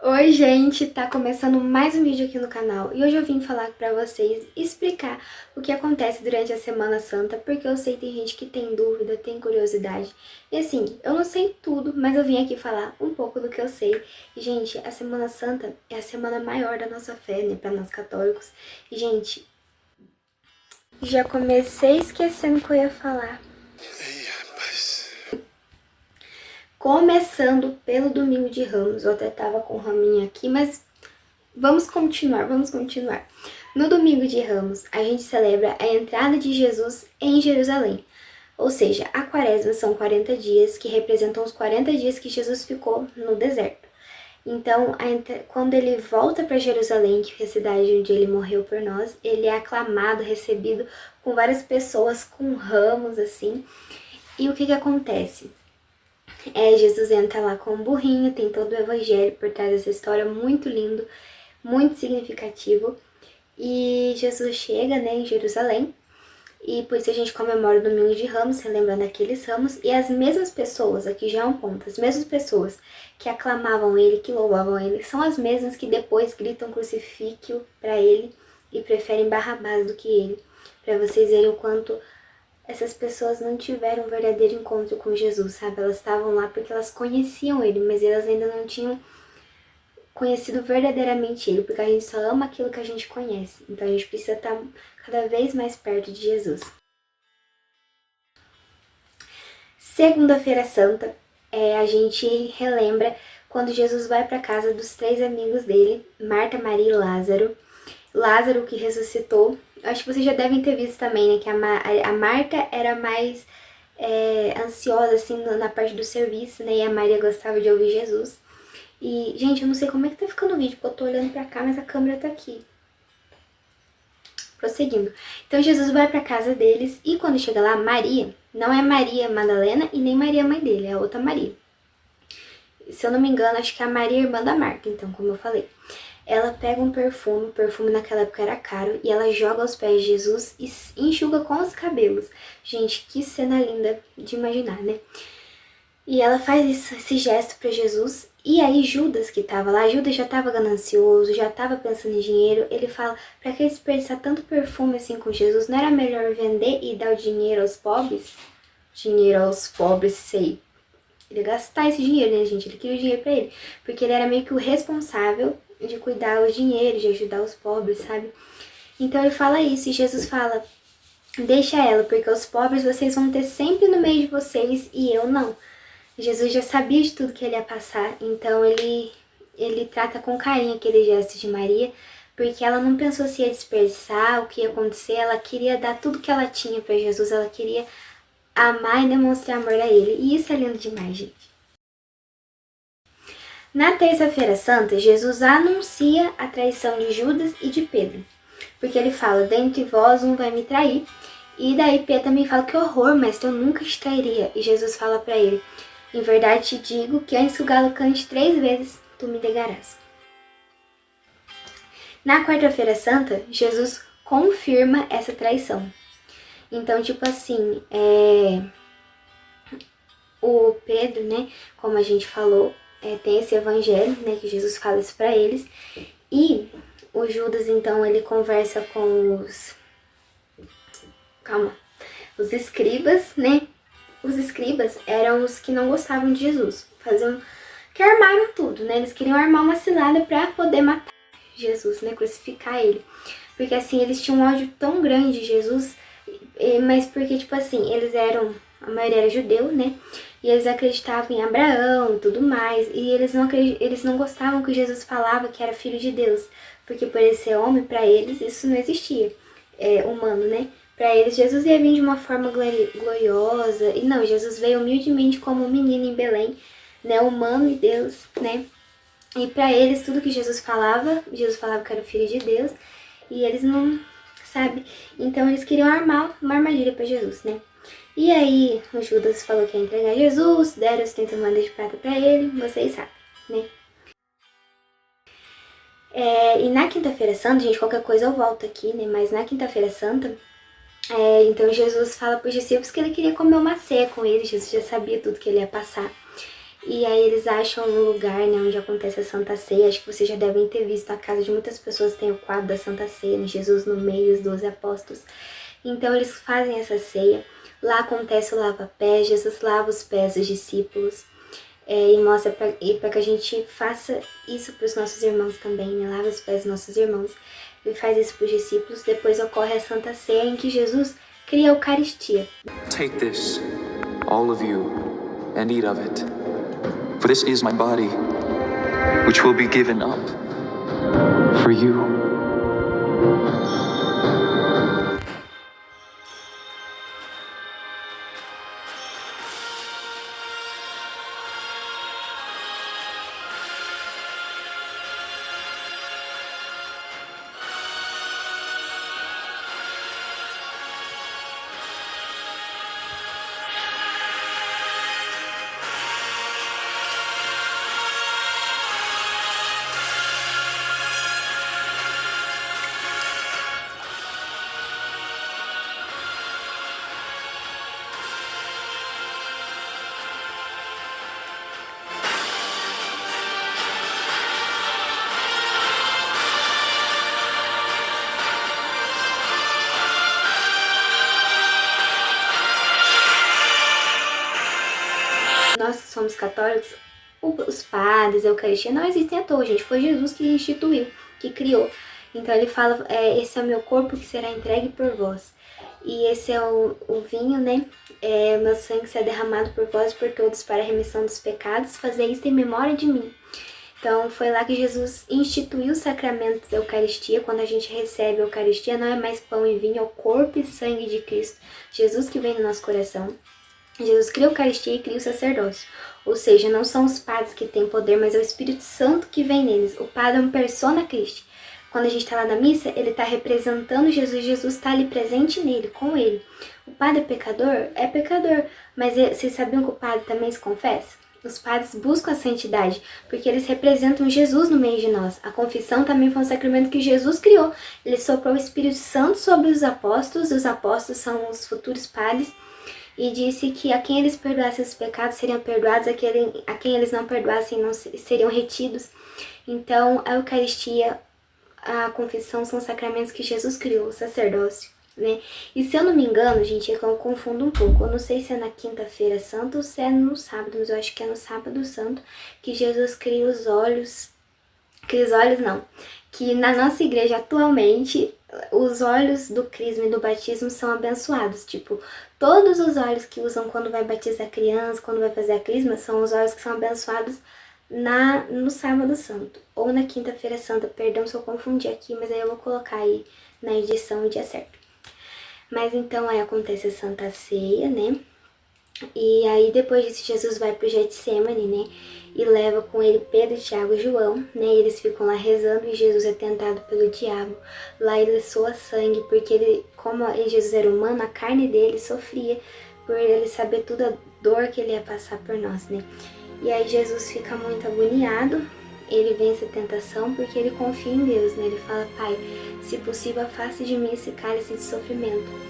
Oi, gente! Tá começando mais um vídeo aqui no canal e hoje eu vim falar pra vocês, explicar o que acontece durante a Semana Santa, porque eu sei que tem gente que tem dúvida, tem curiosidade. E assim, eu não sei tudo, mas eu vim aqui falar um pouco do que eu sei. E, gente, a Semana Santa é a semana maior da nossa fé, né, pra nós católicos. E, gente, já comecei esquecendo o que eu ia falar. Ih, rapaz. Começando pelo Domingo de Ramos, eu até tava com o raminho aqui, mas vamos continuar. No Domingo de Ramos, a gente celebra a entrada de Jesus em Jerusalém. Ou seja, a quaresma são 40 dias, que representam os 40 dias que Jesus ficou no deserto. Então, quando ele volta para Jerusalém, que é a cidade onde ele morreu por nós, ele é aclamado, recebido com várias pessoas com ramos, assim. E o que acontece? Jesus entra lá com um burrinho, tem todo o evangelho por trás dessa história, muito lindo, muito significativo. E Jesus chega, né, em Jerusalém, e por isso a gente comemora o Domingo de Ramos, relembrando aqueles ramos, e as mesmas pessoas, aqui já é um ponto, as mesmas pessoas que aclamavam ele, que louvavam ele, são as mesmas que depois gritam crucifíquio para ele e preferem Barrabás do que ele, para vocês verem o quanto essas pessoas não tiveram um verdadeiro encontro com Jesus, sabe? Elas estavam lá porque elas conheciam ele, mas elas ainda não tinham conhecido verdadeiramente ele, porque a gente só ama aquilo que a gente conhece. Então a gente precisa estar cada vez mais perto de Jesus. Segunda-feira Santa, a gente relembra quando Jesus vai para casa dos três amigos dele, Marta, Maria e Lázaro. Lázaro que ressuscitou. Acho que vocês já devem ter visto também, né? Que a Marta era mais ansiosa, assim, na parte do serviço, né? E a Maria gostava de ouvir Jesus. E, gente, eu não sei como é que tá ficando o vídeo, porque eu tô olhando pra cá, mas a câmera tá aqui. Prosseguindo. Então, Jesus vai pra casa deles e quando chega lá, Maria, não é Maria Madalena e nem Maria mãe dele, é a outra Maria. Se eu não me engano, acho que é a Maria irmã da Marta, então, como eu falei. Ela pega um perfume, o perfume naquela época era caro, e ela joga aos pés de Jesus e enxuga com os cabelos. Gente, que cena linda de imaginar, né? E ela faz esse gesto para Jesus, e aí Judas que estava lá, Judas já estava ganancioso, já estava pensando em dinheiro, ele fala, para que desperdiçar tanto perfume assim com Jesus, não era melhor vender e dar o dinheiro aos pobres? Dinheiro aos pobres, sei. Ele ia gastar esse dinheiro, né, gente? Ele queria o dinheiro pra ele, porque ele era meio que o responsável de cuidar os dinheiros, de ajudar os pobres, sabe? Então ele fala isso, e Jesus fala, deixa ela, porque os pobres vocês vão ter sempre no meio de vocês, e eu não. Jesus já sabia de tudo que ele ia passar, então ele trata com carinho aquele gesto de Maria, porque ela não pensou se ia desperdiçar, o que ia acontecer, ela queria dar tudo que ela tinha para Jesus, ela queria amar e demonstrar amor a ele, e isso é lindo demais, gente. Na terça-feira santa, Jesus anuncia a traição de Judas e de Pedro, porque ele fala, dentre vós um vai me trair, e daí Pedro também fala, que horror, mestre, eu nunca te trairia, e Jesus fala para ele, em verdade te digo que antes que o galo cante 3 vezes, tu me negarás. Na quarta-feira santa, Jesus confirma essa traição. Então, tipo assim, o Pedro, né, como a gente falou, tem esse evangelho, né, que Jesus fala isso pra eles. E o Judas, então, ele conversa com os escribas, né, os escribas eram os que não gostavam de Jesus, que armaram tudo, né? Eles queriam armar uma cilada para poder matar Jesus, né? Crucificar ele. Porque assim, eles tinham um ódio tão grande de Jesus, mas porque, tipo assim, a maioria era judeu, né? E eles acreditavam em Abraão e tudo mais, e eles não gostavam que Jesus falava que era filho de Deus, porque por ele ser homem, para eles isso não existia, humano, né? Para eles, Jesus ia vir de uma forma gloriosa. E não, Jesus veio humildemente como um menino em Belém, né? Humano e Deus, né? E para eles, tudo que Jesus falava que era o Filho de Deus. E eles não, sabe? Então eles queriam armar uma armadilha para Jesus, né? E aí, o Judas falou que ia entregar Jesus, deram os 30 moedas de prata para ele, vocês sabem, né? E na quinta-feira santa, gente, qualquer coisa eu volto aqui, né? Mas na quinta-feira santa, então Jesus fala para os discípulos que ele queria comer uma ceia com eles, Jesus já sabia tudo que ele ia passar. E aí eles acham um lugar, né, onde acontece a Santa Ceia. Acho que vocês já devem ter visto na casa de muitas pessoas tem o quadro da Santa Ceia, né, Jesus no meio, os 12 apóstolos. Então eles fazem essa ceia. Lá acontece o lava-pés, Jesus lava os pés dos discípulos. E mostra para que a gente faça isso para os nossos irmãos também, né? Lava os pés dos nossos irmãos. Ele faz isso para os discípulos. Depois ocorre a Santa Ceia, em que Jesus cria a Eucaristia. Take this, all of you, and eat of it. For this is my body, which will be given up for you. Nós que somos católicos, os padres, a Eucaristia não existem à toa, gente. Foi Jesus que instituiu, que criou. Então ele fala, esse é o meu corpo que será entregue por vós. E esse é o vinho, né? Meu sangue será derramado por vós e por todos para a remissão dos pecados. Fazer isso em memória de mim. Então foi lá que Jesus instituiu o sacramento da Eucaristia. Quando a gente recebe a Eucaristia, não é mais pão e vinho, é o corpo e sangue de Cristo. Jesus que vem no nosso coração. Jesus cria a Eucaristia e cria o sacerdócio. Ou seja, não são os padres que têm poder, mas é o Espírito Santo que vem neles. O padre é um persona Christi. Quando a gente está lá na missa, ele está representando Jesus. Jesus está ali presente nele, com ele. O padre é pecador. Mas vocês sabiam que o padre também se confessa? Os padres buscam a santidade, porque eles representam Jesus no meio de nós. A confissão também foi um sacramento que Jesus criou. Ele soprou o Espírito Santo sobre os apóstolos são os futuros padres. E disse que a quem eles perdoassem os pecados seriam perdoados, a quem eles não perdoassem não seriam retidos. Então, a Eucaristia, a confissão são sacramentos que Jesus criou, o sacerdócio, né? E se eu não me engano, gente, eu confundo um pouco. Eu não sei se é na quinta-feira santa ou se é no sábado, mas eu acho que é no sábado santo que Jesus cria os olhos. Que na nossa igreja atualmente os olhos do crisma e do batismo são abençoados. Tipo, todos os olhos que usam quando vai batizar a criança, quando vai fazer a crisma, são os olhos que são abençoados no sábado santo. Ou na quinta-feira santa, perdão se eu confundi aqui, mas aí eu vou colocar aí na edição o dia certo. Mas então aí acontece a Santa Ceia, né? E aí depois disso Jesus vai pro Getsemane, né? E leva com ele Pedro, Tiago e João, né? E eles ficam lá rezando e Jesus é tentado pelo diabo. Lá ele soa sangue, porque como Jesus era humano, a carne dele sofria por ele saber toda a dor que ele ia passar por nós, né? E aí Jesus fica muito agoniado, ele vence a tentação porque ele confia em Deus, né? Ele fala, Pai, se possível afaste de mim esse cálice de sofrimento.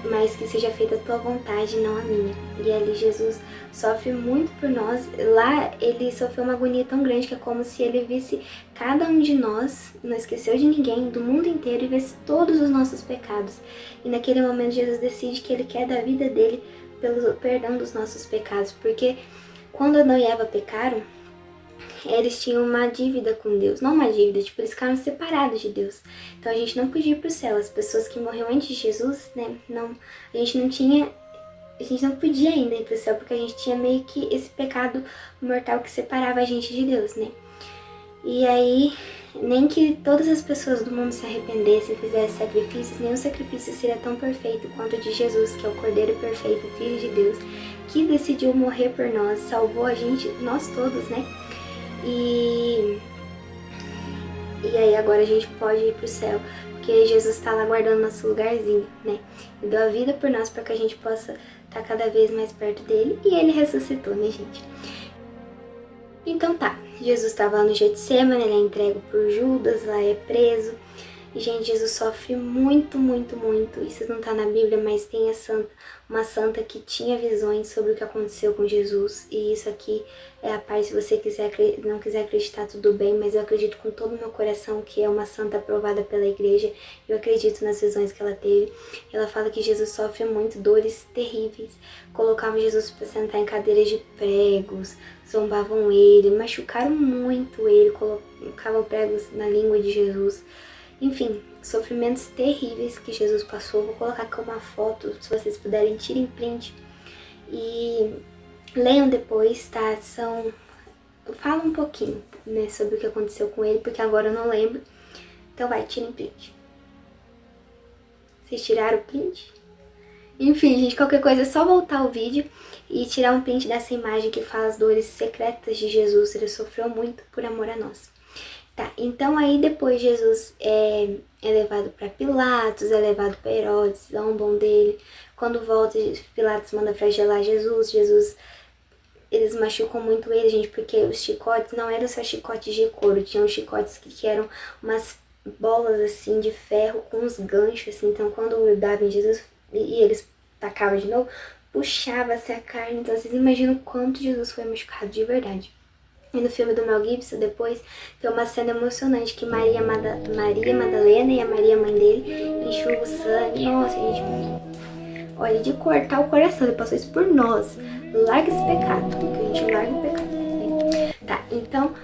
Mas que seja feita a tua vontade, não a minha. E ali Jesus sofre muito por nós. Lá ele sofreu uma agonia tão grande que é como se ele visse cada um de nós, não esqueceu de ninguém, do mundo inteiro, e visse todos os nossos pecados. E naquele momento Jesus decide que ele quer dar a vida dele pelo perdão dos nossos pecados. Porque quando Adão e Eva pecaram, eles tinham uma dívida com Deus, não uma dívida, tipo, eles ficaram separados de Deus. Então a gente não podia ir pro céu. As pessoas que morreram antes de Jesus, né, a gente não podia ainda ir pro céu, porque a gente tinha meio que esse pecado mortal que separava a gente de Deus, né. E aí, nem que todas as pessoas do mundo se arrependessem e fizessem sacrifícios, nenhum sacrifício seria tão perfeito quanto o de Jesus, que é o Cordeiro perfeito, Filho de Deus, que decidiu morrer por nós, salvou a gente, nós todos, né. E aí agora a gente pode ir pro céu, porque Jesus está lá guardando nosso lugarzinho, né? E deu a vida por nós para que a gente possa estar cada vez mais perto dele. E ele ressuscitou, né, gente? Então tá, Jesus estava lá no Getsemane, ele é entregue por Judas, lá é preso. E, gente, Jesus sofre muito, muito, muito. Isso não tá na Bíblia, mas tem uma santa que tinha visões sobre o que aconteceu com Jesus. E isso aqui é a parte, se você não quiser acreditar, tudo bem, mas eu acredito com todo o meu coração que é uma santa aprovada pela igreja. Eu acredito nas visões que ela teve. Ela fala que Jesus sofre muito, dores terríveis. Colocavam Jesus para sentar em cadeiras de pregos, zombavam ele, machucaram muito ele, colocavam pregos na língua de Jesus. Enfim, sofrimentos terríveis que Jesus passou. Vou colocar aqui uma foto, se vocês puderem, tirem print e leiam depois, tá? Fala um pouquinho, né, sobre o que aconteceu com ele, porque agora eu não lembro. Então vai, tirem print. Vocês tiraram o print? Enfim, gente, qualquer coisa é só voltar o vídeo e tirar um print dessa imagem que fala as dores secretas de Jesus. Ele sofreu muito por amor a nós. Tá, então aí depois Jesus é levado para Pilatos, é levado para Herodes, zombam dele. Quando volta, Pilatos manda flagelar Jesus, eles machucam muito ele, gente, porque os chicotes não eram só chicotes de couro, tinham chicotes que eram umas bolas assim de ferro com uns ganchos, assim. Então quando grudavam em Jesus e eles tacavam de novo, puxava-se a carne. Então vocês imaginam o quanto Jesus foi machucado de verdade. E no filme do Mel Gibson, depois, tem uma cena emocionante que Maria Madalena e a Maria, mãe dele, enxugam o sangue. Nossa, gente, olha, de cortar o coração, ele passou isso por nós. Larga esse pecado, que a gente larga o pecado. Tá, então,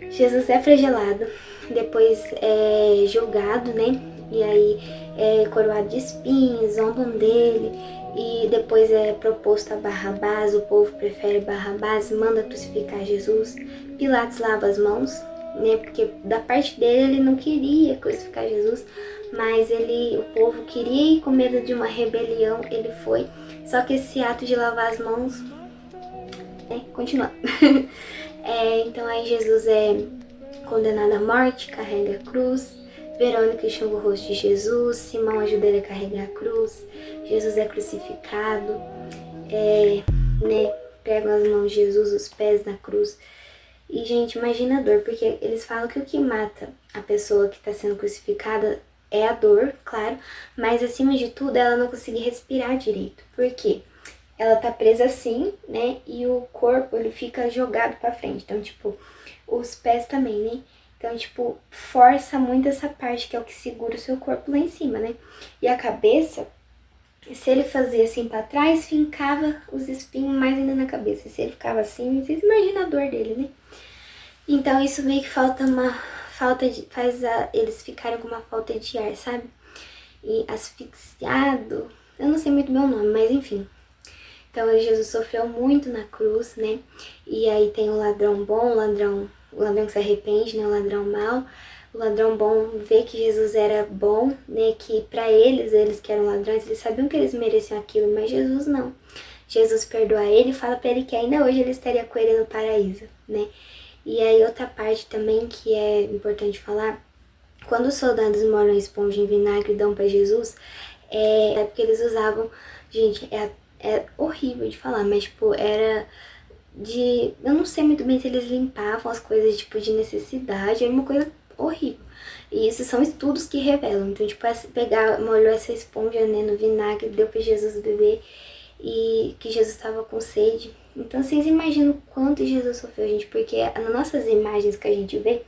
Jesus é flagelado, depois é julgado, né? E aí é coroado de espinhos, zombam dele. E depois é proposto a Barrabás, o povo prefere Barrabás, manda crucificar Jesus. Pilatos lava as mãos, né? Porque da parte dele ele não queria crucificar Jesus, mas o povo queria ir com medo de uma rebelião, ele foi. Só que esse ato de lavar as mãos, né? Continua. Então aí Jesus é condenado à morte, carrega a cruz. Verônica enxuga o rosto de Jesus, Simão ajuda ele a carregar a cruz, Jesus é crucificado, né, pegam as mãos de Jesus, os pés na cruz. E, gente, imagina a dor, porque eles falam que o que mata a pessoa que está sendo crucificada é a dor, claro, mas acima de tudo ela não conseguir respirar direito. Por quê? Ela tá presa assim, né, e o corpo ele fica jogado pra frente, então, tipo, os pés também, né? Então, tipo, força muito essa parte que é o que segura o seu corpo lá em cima, né? E a cabeça, se ele fazia assim pra trás, fincava os espinhos mais ainda na cabeça. E se ele ficava assim, vocês imaginam a dor dele, né? Então, isso meio que faz eles ficarem com uma falta de ar, sabe? E asfixiado, eu não sei muito bem o nome, mas enfim. Então, Jesus sofreu muito na cruz, né? E aí tem o ladrão bom, o ladrão que se arrepende, né? O ladrão mau. O ladrão bom vê que Jesus era bom, né? Que pra eles que eram ladrões, eles sabiam que eles mereciam aquilo, mas Jesus não. Jesus perdoa ele e fala pra ele que ainda hoje ele estaria com ele no paraíso, né? E aí outra parte também que é importante falar, quando os soldados molham a esponja em vinagre e dão pra Jesus, é porque eles usavam, gente, é horrível de falar, mas tipo, era eu não sei muito bem se eles limpavam as coisas, tipo, de necessidade, era uma coisa horrível. E isso são estudos que revelam. Então, tipo, molhou essa esponja, né, no vinagre, deu pra Jesus beber, e que Jesus estava com sede. Então, vocês imaginam o quanto Jesus sofreu, gente, porque nas nossas imagens que a gente vê,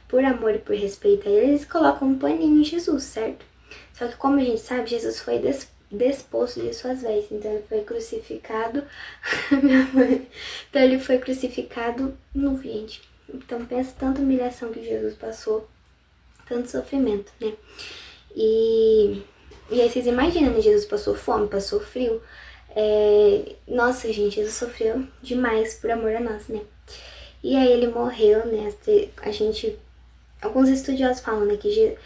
por amor e por respeito a ele, eles colocam um paninho em Jesus, certo? Só que como a gente sabe, Jesus foi desposto de suas vestes, então ele foi crucificado. Minha mãe. Então ele foi crucificado nu, gente. Então pensa tanta humilhação que Jesus passou, tanto sofrimento, né? E aí vocês imaginam, né? Jesus passou fome, passou frio. Nossa, gente, Jesus sofreu demais por amor a nós, né? E aí ele morreu, né? Alguns estudiosos falam, né, que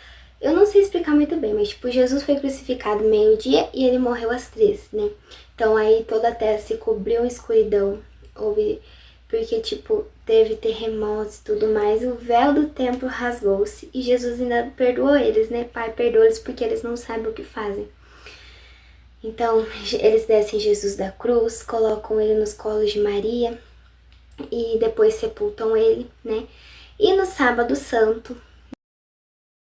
eu não sei explicar muito bem, mas tipo, Jesus foi crucificado meio-dia e ele morreu às 3, né? Então aí toda a terra se cobriu em escuridão, porque tipo, teve terremotos e tudo mais, o véu do templo rasgou-se e Jesus ainda perdoou eles, né? Pai, perdoa eles porque eles não sabem o que fazem. Então eles descem Jesus da cruz, colocam ele nos colos de Maria e depois sepultam ele, né? E no sábado santo,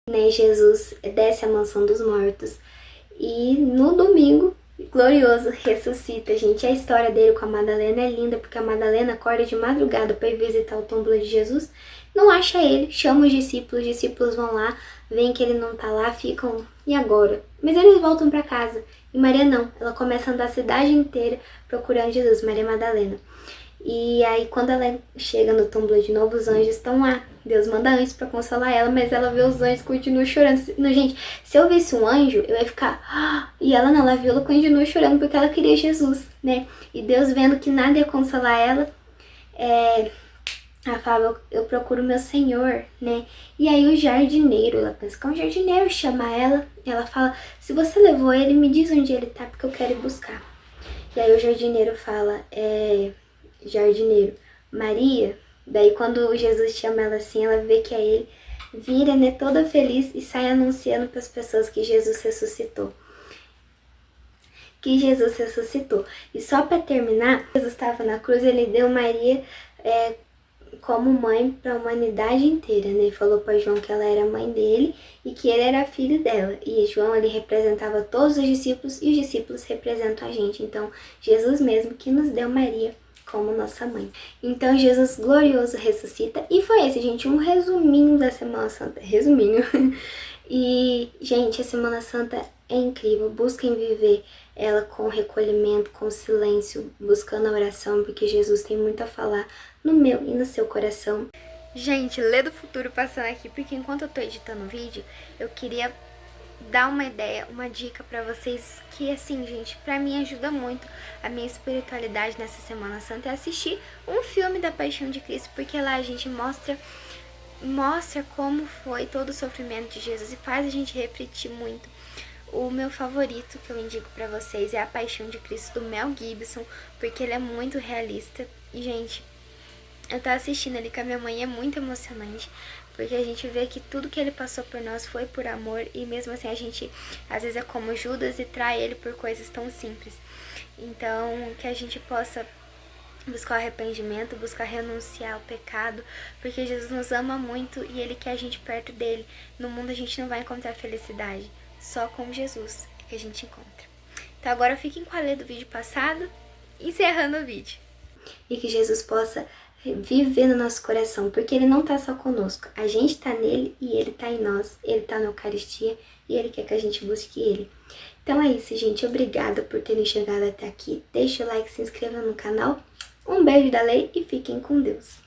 né, Jesus desce à mansão dos mortos e no domingo glorioso ressuscita, gente. A história dele com a Madalena é linda, porque a Madalena acorda de madrugada para ir visitar o túmulo de Jesus, não acha ele, chama os discípulos vão lá, veem que ele não tá lá, ficam, e agora? Mas eles voltam para casa, e Maria não, ela começa a andar a cidade inteira procurando Jesus, Maria Madalena. E aí quando ela chega no túmulo de novo, os anjos estão lá. Deus manda anjos pra consolar ela, mas ela vê os anjos e continua chorando. Não, gente, se eu visse um anjo, eu ia ficar... "Ah!" E ela não, ela viu, ela continua chorando porque ela queria Jesus, né? E Deus vendo que nada ia consolar ela, ela fala, eu procuro meu Senhor, né? E aí o jardineiro, ela pensa que é um jardineiro, chama ela. E ela fala, se você levou ele, me diz onde ele tá, porque eu quero ir buscar. E aí o jardineiro fala, jardineiro, Maria. Daí quando Jesus chama ela assim, ela vê que é ele, vira, né, toda feliz e sai anunciando para as pessoas que Jesus ressuscitou. E só para terminar, Jesus estava na cruz, ele deu Maria como mãe para a humanidade inteira, né? Ele falou para João que ela era mãe dele e que ele era filho dela. E João, ele representava todos os discípulos e os discípulos representam a gente. Então, Jesus mesmo que nos deu Maria como nossa mãe. Então, Jesus glorioso ressuscita. E foi esse, gente, um resuminho da Semana Santa. Resuminho. E, gente, a Semana Santa é incrível. Busquem viver ela com recolhimento, com silêncio, buscando a oração, porque Jesus tem muito a falar no meu e no seu coração. Gente, Lê do Futuro passando aqui, porque enquanto eu tô editando o vídeo, eu queria dar uma ideia, uma dica pra vocês que, assim, gente, pra mim ajuda muito a minha espiritualidade nessa Semana Santa é assistir um filme da Paixão de Cristo, porque lá a gente mostra como foi todo o sofrimento de Jesus e faz a gente refletir muito. O meu favorito que eu indico pra vocês é A Paixão de Cristo, do Mel Gibson, porque ele é muito realista. E, gente, eu tava assistindo ali com a minha mãe, é muito emocionante, porque a gente vê que tudo que ele passou por nós foi por amor, e mesmo assim a gente, às vezes, é como Judas e trai ele por coisas tão simples. Então, que a gente possa buscar o arrependimento, buscar renunciar ao pecado, porque Jesus nos ama muito e ele quer a gente perto dele. No mundo a gente não vai encontrar felicidade, só com Jesus é que a gente encontra. Então agora fiquem com a Lê do vídeo passado, encerrando o vídeo. E que Jesus possa viver no nosso coração, porque ele não tá só conosco, a gente tá nele e ele tá em nós, ele tá na Eucaristia e ele quer que a gente busque ele. Então é isso, gente, obrigada por terem chegado até aqui, deixa o like, se inscreva no canal, um beijo da Lê e fiquem com Deus.